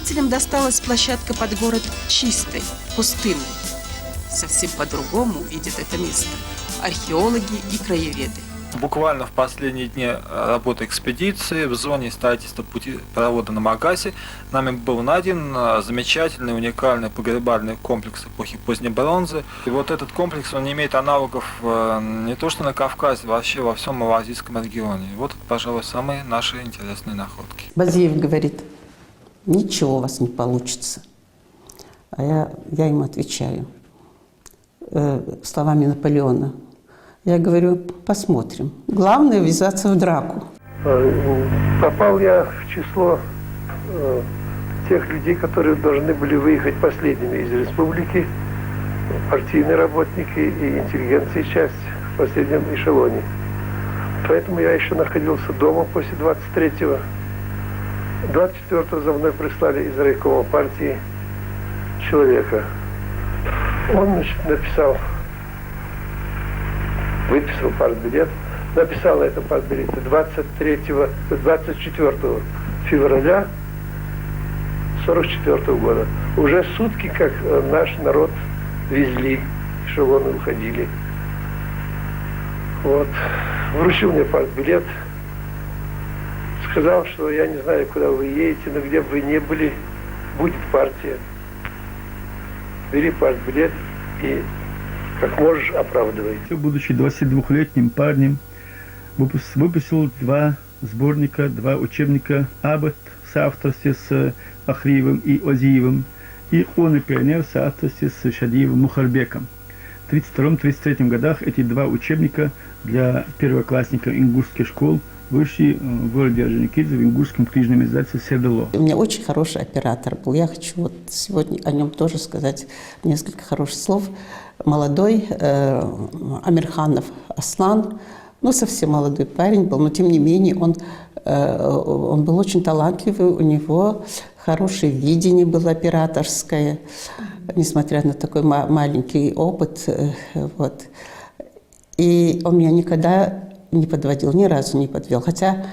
Строителям досталась площадка под город чистой, пустынной. Совсем по-другому видят это место археологи и краеведы. Буквально в последние дни работы экспедиции в зоне строительства путепровода на Магасе нами был найден замечательный, уникальный погребальный комплекс эпохи поздней бронзы. И вот этот комплекс, он не имеет аналогов не то что на Кавказе, вообще во всем Малазийском регионе. И вот, пожалуй, самые наши интересные находки. Базеев говорит: ничего у вас не получится. А я ему отвечаю словами Наполеона. Я говорю: посмотрим. Главное — ввязаться в драку. Попал я в число тех людей, которые должны были выехать последними из республики, партийные работники и интеллигенция часть в последнем эшелоне. Поэтому я еще находился дома после 23-го. 24-го за мной прислали из райкома партии человека. Он, значит, выписал партбилет, написал на этом партбилете 24 февраля 44 года. Уже сутки, как наш народ везли, эшелоны уходили. Вот. Вручил мне партбилет, сказал, что я не знаю, куда вы едете, но где бы вы ни были, будет партия. Бери партбилет и как можешь оправдывай. Будучи 22-летним парнем, выпустил 2 сборника, 2 учебника «Аббат» в соавторстве с Ахриевым и Озиевым и «Он и пионер» в соавторстве с Шадиевым Мухарбеком. В 1932-1933 годах эти 2 учебника для первоклассников ингушских школ вышли в городе Орджоникидзе в ингушском книжном издательстве «Сердало». У меня очень хороший оператор был. Я хочу вот сегодня о нем тоже сказать несколько хороших слов. Молодой Амирханов Аслан, ну, совсем молодой парень был, но тем не менее он был очень талантливый, у него хорошее видение было операторское, несмотря на такой маленький опыт. Вот. И он меня никогда не подводил, ни разу не подвел. Хотя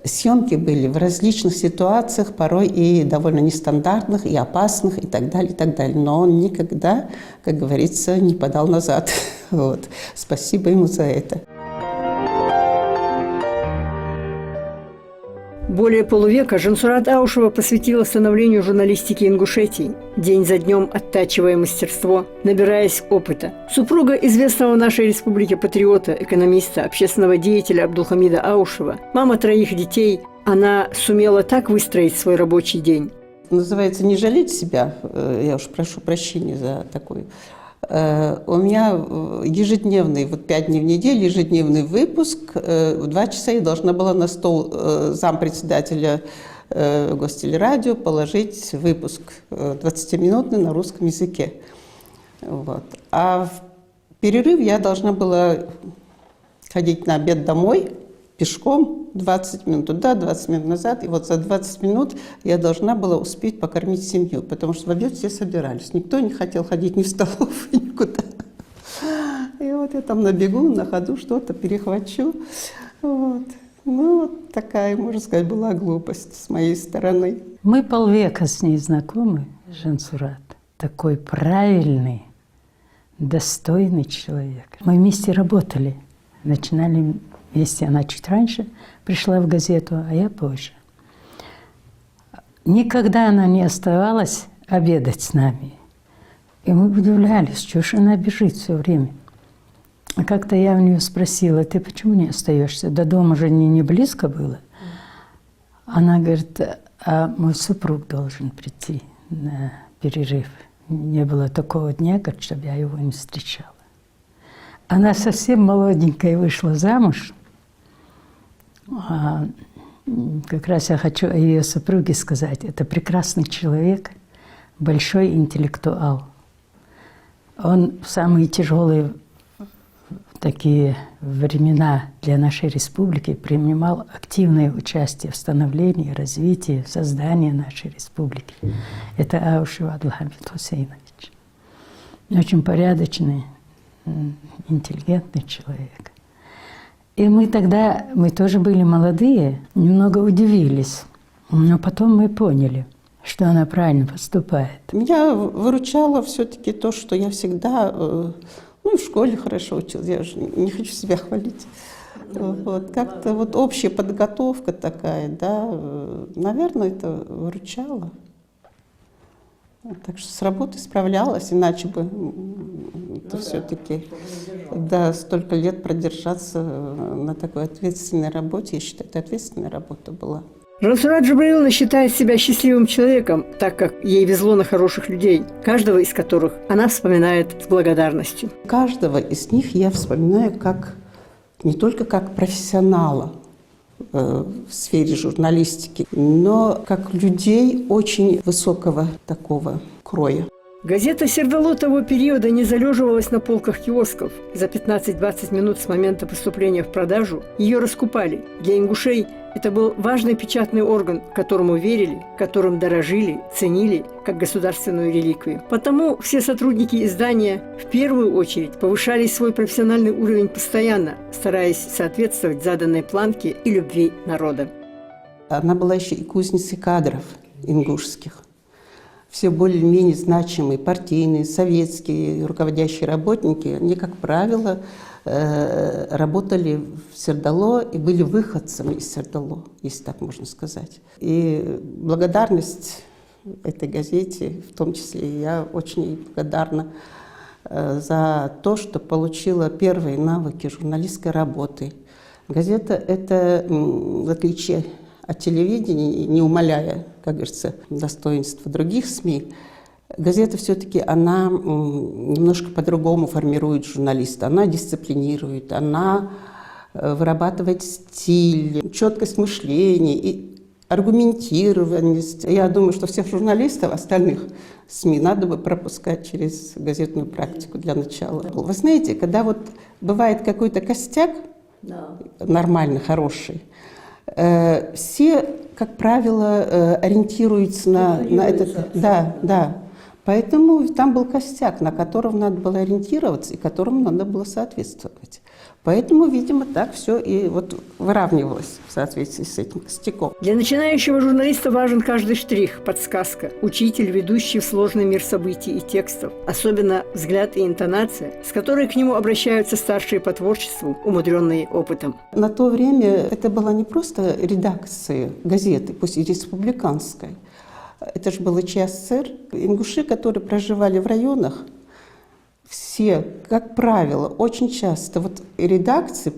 съемки были в различных ситуациях, порой и довольно нестандартных, и опасных, и так далее, и так далее. Но он никогда, как говорится, не подал назад. Вот. Спасибо ему за это. Более полувека Жансурат Аушева посвятила становлению журналистики Ингушетии, день за днем оттачивая мастерство, набираясь опыта. Супруга известного в нашей республике патриота, экономиста, общественного деятеля Абдулхамида Аушева, мама 3 детей, она сумела так выстроить свой рабочий день. Называется «Не жалеть себя». Я уж прошу прощения за такой. У меня ежедневный, 5 дней в неделю, ежедневный выпуск. В 2 часа я должна была на стол зампредседателя Гостелерадио положить выпуск 20-минутный на русском языке. Вот. А в перерыв я должна была ходить на обед домой пешком 20 минут туда, 20 минут назад. И вот за 20 минут я должна была успеть покормить семью, потому что в обед все собирались. Никто не хотел ходить ни в столовую, никуда. И вот я там на бегу, на ходу что-то перехвачу. Вот. Ну, вот такая, можно сказать, была глупость с моей стороны. Мы полвека с ней знакомы, Жансурат. Такой правильный, достойный человек. Мы вместе работали, начинали вместе. Она чуть раньше пришла в газету, а я позже. Никогда она не оставалась обедать с нами. И мы удивлялись, что ж она бежит все время. А как-то я у нее спросила: ты почему не остаешься? До дома же не близко было. Она говорит: а мой супруг должен прийти на перерыв. Не было такого дня, чтобы я его не встречала. Она совсем молоденькая вышла замуж. Как раз я хочу о ее супруге сказать. Это прекрасный человек, большой интеллектуал. Он в самые тяжелые такие времена для нашей республики принимал активное участие в становлении, развитии, создании нашей республики. Это Аушев Абдулхамид Хусейнович. Очень порядочный, интеллигентный человек. И мы тоже были молодые, немного удивились. Но потом мы поняли, что она правильно поступает? Меня выручало все-таки то, что я всегда, ну и в школе хорошо училась, я же не хочу себя хвалить. Вот, как-то вот общая подготовка такая, да, наверное, это выручало. Так что с работой справлялась, иначе бы это все-таки, да, столько лет продержаться на такой ответственной работе, я считаю, это ответственная работа была. Жансурат Джабраиловна считает себя счастливым человеком, так как ей везло на хороших людей, каждого из которых она вспоминает с благодарностью. Каждого из них я вспоминаю как не только как профессионала в сфере журналистики, но как людей очень высокого такого кроя. Газета «Сердало» того периода не залеживалась на полках киосков. За 15-20 минут с момента поступления в продажу ее раскупали. Для ингушей это был важный печатный орган, которому верили, которым дорожили, ценили как государственную реликвию. Потому все сотрудники издания в первую очередь повышали свой профессиональный уровень постоянно, стараясь соответствовать заданной планке и любви народа. Она была еще и кузницей кадров ингушских. Все более-менее значимые партийные, советские руководящие работники, они, как правило, работали в Сердало и были выходцами из Сердало, если так можно сказать. И благодарность этой газете, в том числе я очень ей благодарна за то, что получила первые навыки журналистской работы. Газета – это, в отличие от телевидения, не умаляя, как говорится, достоинства других СМИ, газета все-таки она немножко по-другому формирует журналиста. Она дисциплинирует, она вырабатывает стиль, четкость мышления и аргументированность. Я думаю, что всех журналистов остальных СМИ надо бы пропускать через газетную практику для начала. Вы знаете, когда вот бывает какой-то костяк, нормально, хороший, все, как правило, ориентируются на этот... Да. Поэтому там был костяк, на котором надо было ориентироваться и которому надо было соответствовать. Поэтому, видимо, так все и вот выравнивалось в соответствии с этим костяком. Для начинающего журналиста важен каждый штрих, подсказка, учитель, ведущий в сложный мир событий и текстов. Особенно взгляд и интонация, с которой к нему обращаются старшие по творчеству, умудренные опытом. На то время это была не просто редакция газеты, пусть и республиканской. Это же был ЧССР. Ингуши, которые проживали в районах, все, как правило, очень часто вот в редакции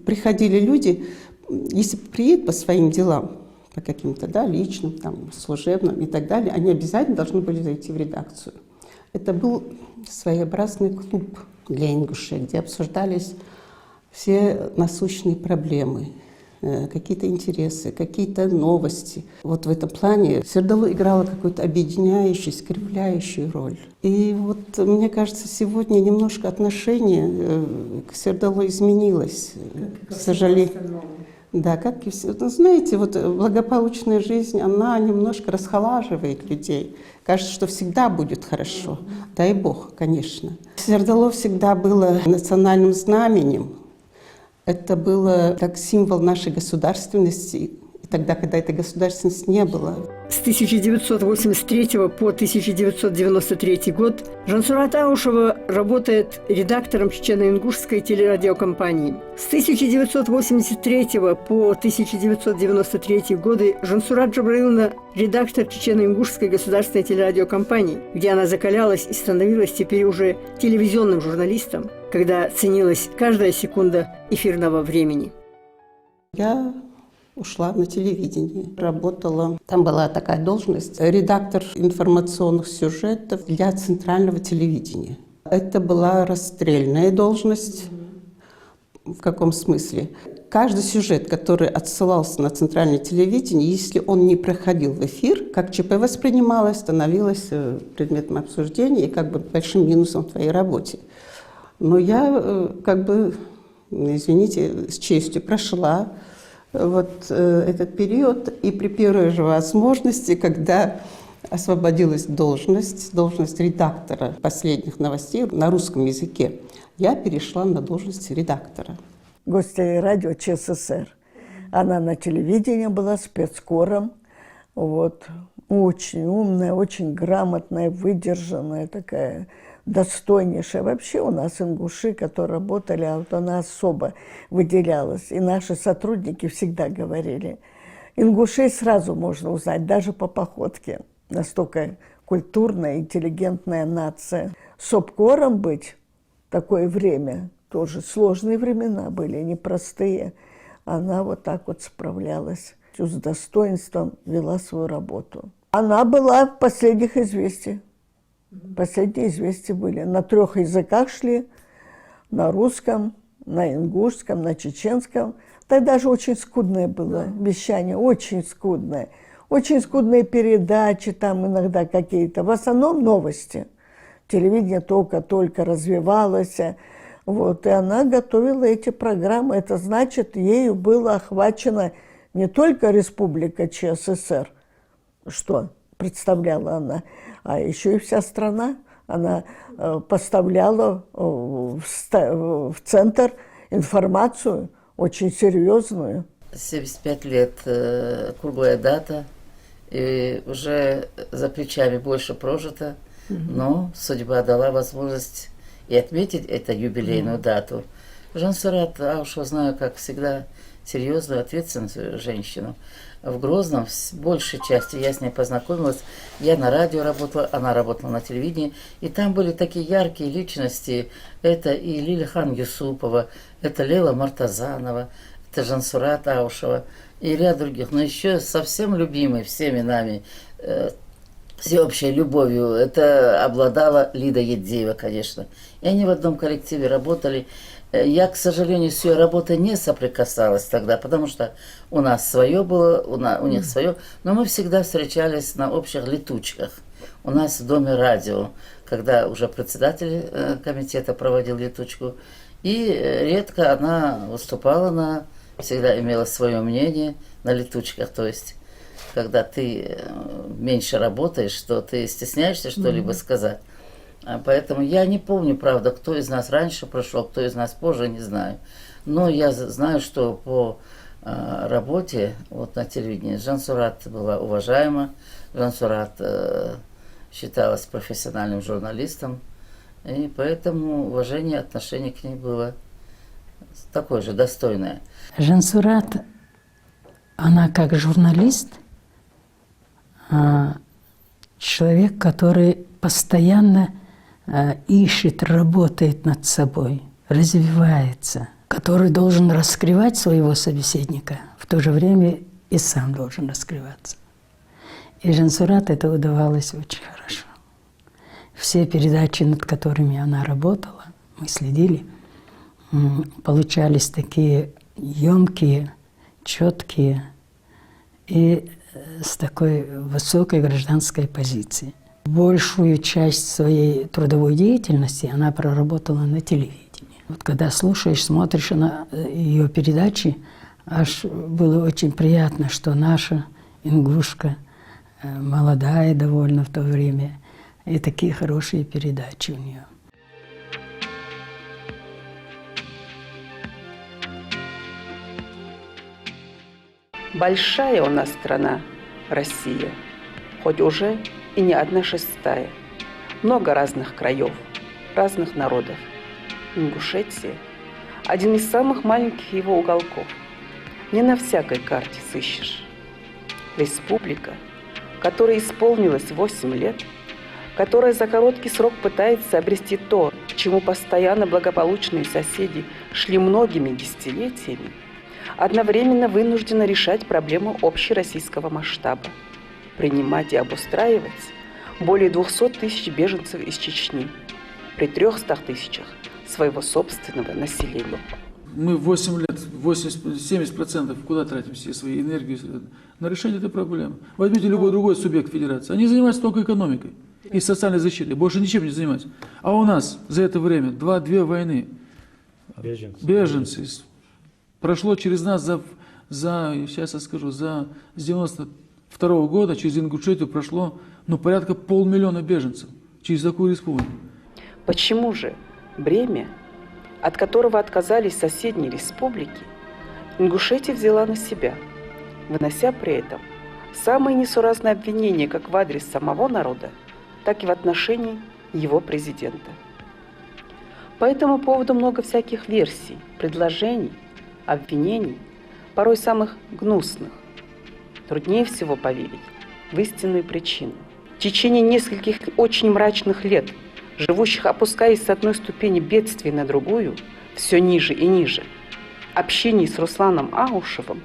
приходили люди, если приедут по своим делам, по каким-то, да, личным, там, служебным и так далее, они обязательно должны были зайти в редакцию. Это был своеобразный клуб для ингушей, где обсуждались все насущные проблемы, какие-то интересы, какие-то новости. Вот в этом плане Сердало играло какую-то объединяющую, скрепляющую роль. И вот, мне кажется, сегодня немножко отношение к Сердало изменилось, к сожалению. Да, как и все. Ну, знаете, вот благополучная жизнь, она немножко расхолаживает людей. Кажется, что всегда будет хорошо. Дай Бог, конечно. Сердало всегда было национальным знаменем. Это было как символ нашей государственности, тогда, когда этой государственности не было. С 1983 по 1993 год Жансурат Аушева работает редактором чечено-ингушской телерадиокомпании. С 1983 по 1993 годы Жансурат Джабраиловна – редактор чечено-ингушской государственной телерадиокомпании, где она закалялась и становилась теперь уже телевизионным журналистом, когда ценилась каждая секунда эфирного времени. Я ушла на телевидение, работала. Там была такая должность – редактор информационных сюжетов для центрального телевидения. Это была расстрельная должность. В каком смысле? Каждый сюжет, который отсылался на центральное телевидение, если он не проходил в эфир, как ЧП воспринималось, становилось предметом обсуждения и как бы большим минусом в твоей работе. Но я как бы, извините, с честью прошла вот этот период, и при первой же возможности, когда освободилась должность редактора последних новостей на русском языке, я перешла на должность редактора. Гостелерадио ЧССР. Она на телевидении была спецкором. Вот. Очень умная, очень грамотная, выдержанная такая, достойнейшая. Вообще у нас ингуши, которые работали, а вот она особо выделялась. И наши сотрудники всегда говорили, ингушей сразу можно узнать, даже по походке. Настолько культурная, интеллигентная нация. Сопкором быть в такое время, тоже сложные времена были, непростые. Она вот так вот справлялась, с достоинством вела свою работу. Она была в последних известиях. Последние известия были. На 3 языках шли. На русском, на ингушском, на чеченском. Тогда же очень скудное было вещание, очень скудное. Очень скудные передачи там иногда какие-то. В основном новости. Телевидение только-только развивалось. Вот. И она готовила эти программы. Это значит, ею было охвачено не только Республика ЧССР, что представляла она, а еще и вся страна. Она поставляла в центр информацию очень серьезную. 75 лет круглая дата, и уже за плечами больше прожито, но судьба дала возможность и отметить эту юбилейную дату. Жансурат Аушева знаю, как всегда, серьезную, ответственную женщину. В Грозном, с большей частью, я с ней познакомилась. Я на радио работала, она работала на телевидении. И там были такие яркие личности. Это и Лилихан Юсупова, это Лейла Мартазанова, это Жансурат Аушева и ряд других. Но еще совсем любимый всеми нами, всеобщей любовью, это обладала Лида Едзеева, конечно. И они в одном коллективе работали. Я, к сожалению, с ее работой не соприкасалась тогда, потому что у нас свое было, у них свое, но мы всегда встречались на общих летучках. У нас в Доме радио, когда уже председатель комитета проводил летучку, и редко она выступала всегда имела свое мнение на летучках, то есть когда ты меньше работаешь, что ты стесняешься что-либо сказать. Поэтому я не помню, правда, кто из нас раньше прошел, кто из нас позже, не знаю. Но я знаю, что по работе вот на телевидении Жансурат была уважаема, Жансурат считалась профессиональным журналистом, и поэтому уважение, отношение к ней было такое же, достойное. Жансурат, она как журналист, человек, который постоянно ищет, работает над собой, развивается, который должен раскрывать своего собеседника, в то же время и сам должен раскрываться. И Жансурат это удавалось очень хорошо. Все передачи, над которыми она работала, мы следили, получались такие емкие, четкие и с такой высокой гражданской позицией. Большую часть своей трудовой деятельности она проработала на телевидении. Вот когда слушаешь, смотришь на ее передачи, аж было очень приятно, что наша ингушка, молодая довольно в то время, и такие хорошие передачи у нее. Большая у нас страна, Россия, хоть уже и не 1/6. Много разных краев, разных народов. Ингушетия – один из самых маленьких его уголков. Не на всякой карте сыщешь. Республика, которой исполнилось 8 лет, которая за короткий срок пытается обрести то, к чему постоянно благополучные соседи шли многими десятилетиями, одновременно вынуждена решать проблему общероссийского масштаба, принимать и обустраивать более 200 тысяч беженцев из Чечни при 300 тысячах своего собственного населения. Мы 8 лет, 70% куда тратим все свои энергии на решение этой проблемы. Возьмите любой другой субъект федерации. Они занимаются только экономикой и социальной защитой, больше ничем не занимаются. А у нас за это время две войны, беженцы. Прошло через нас сейчас я скажу, с 92 года через Ингушетию прошло порядка 500 000 беженцев через такую республику. Почему же бремя, от которого отказались соседние республики, Ингушетия взяла на себя, вынося при этом самые несуразные обвинения как в адрес самого народа, так и в отношении его президента. По этому поводу много всяких версий, предложений, обвинений, порой самых гнусных. Труднее всего поверить в истинную причину. В течение нескольких очень мрачных лет, живущих, опускаясь с одной ступени бедствия на другую, все ниже и ниже, общение с Русланом Аушевым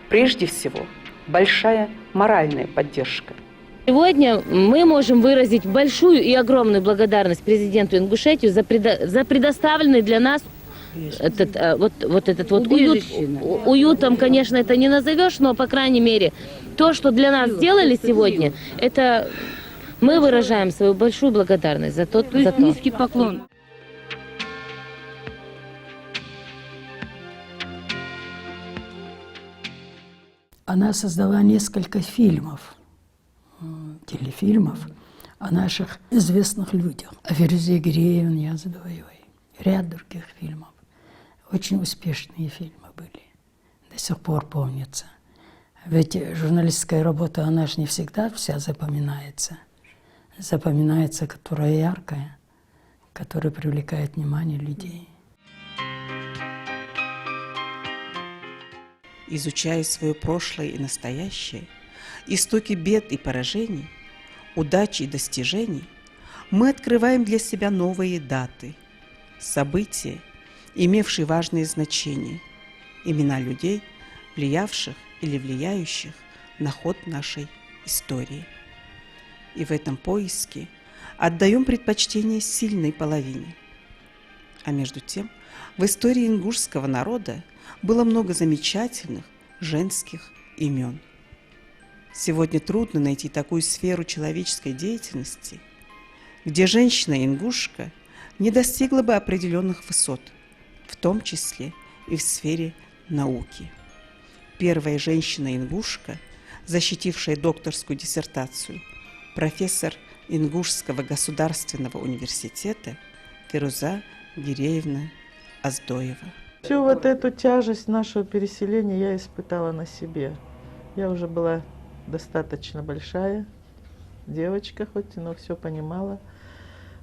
прежде всего большая моральная поддержка. Сегодня мы можем выразить большую и огромную благодарность президенту Ингушетии за предоставленный для нас этот уют. Уютом, конечно, это не назовешь, но, по крайней мере, то, что для нас сделали сегодня, это мы выражаем свою большую благодарность за то. Низкий поклон. Она создала несколько фильмов, телефильмов о наших известных людях. О Фирузе Гиреевне Яздоевой, ряд других фильмов. Очень успешные фильмы были, до сих пор помнятся. Ведь журналистская работа, она же не всегда вся запоминается. Запоминается, которая яркая, которая привлекает внимание людей. Изучая свое прошлое и настоящее, истоки бед и поражений, удач и достижений, мы открываем для себя новые даты, события, имевшие важное значение, имена людей, влиявших или влияющих на ход нашей истории. И в этом поиске отдаем предпочтение сильной половине. А между тем, в истории ингушского народа было много замечательных женских имен. Сегодня трудно найти такую сферу человеческой деятельности, где женщина-ингушка не достигла бы определенных высот, в том числе и в сфере науки. Первая женщина-ингушка, защитившая докторскую диссертацию, профессор Ингушского государственного университета Фируза Гиреевна Аздоева. Всю вот эту тяжесть нашего переселения я испытала на себе. Я уже была достаточно большая девочка, хоть, но все понимала.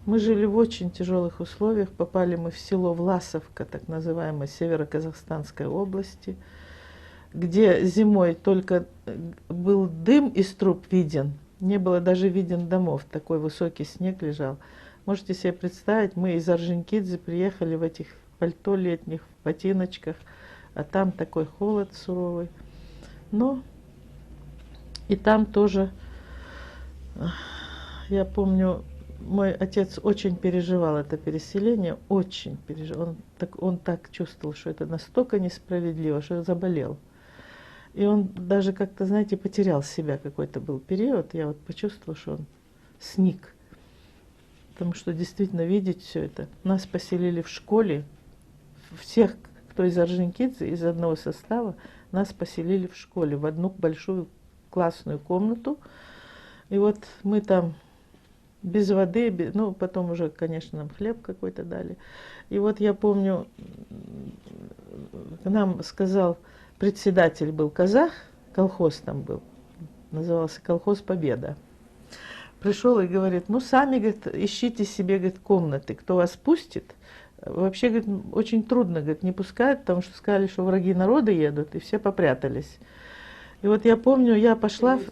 Мы жили в очень тяжелых условиях. Попали мы в село Власовка, так называемой Северо-Казахстанской области, где зимой только был дым из труб виден. Не было даже виден домов. Такой высокий снег лежал. Можете себе представить, мы из Орджоникидзе приехали в этих пальто летних, в ботиночках, а там такой холод суровый. Но и там тоже, я помню, мой отец очень переживал это переселение, очень переживал. Он так чувствовал, что это настолько несправедливо, что заболел. И он даже как-то, знаете, потерял себя какой-то был период. Я вот почувствовала, что он сник. Потому что действительно видеть все это. Нас поселили в школе. Всех, кто из Орджоникидзе, из одного состава, нас поселили в школе, в одну большую классную комнату. И вот мы там без воды, ну, потом уже, конечно, нам хлеб какой-то дали. И вот я помню, нам сказал, председатель был казах, колхоз там был, назывался колхоз «Победа». Пришел и говорит, ну, сами, говорит, ищите себе, говорит, комнаты, кто вас пустит. Вообще, говорит, очень трудно, говорит, не пускают, потому что сказали, что враги народа едут, и все попрятались. И вот я помню, я пошла. В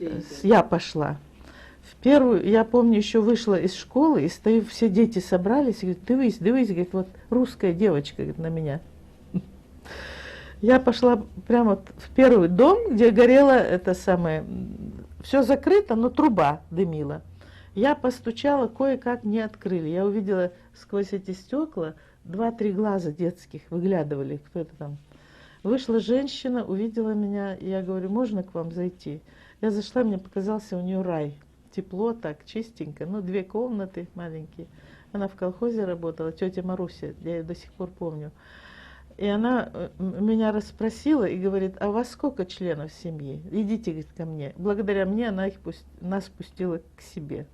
первую, я помню, еще вышла из школы, и стою, все дети собрались, и говорят, дивись, говорит, вот русская девочка, говорит, на меня. Я пошла прямо в первый дом, где горело это самое, все закрыто, но труба дымила. Я постучала, кое-как не открыли. Я увидела сквозь эти стекла 2-3 глаза детских выглядывали, кто это там. Вышла женщина, увидела меня, и я говорю, можно к вам зайти? Я зашла, мне показался у нее рай. Тепло так, чистенько, ну, 2 комнаты маленькие. Она в колхозе работала, тетя Маруся, я ее до сих пор помню. И она меня расспросила и говорит, а у вас сколько членов семьи? Идите, говорит, ко мне. Благодаря мне она нас пустила к себе.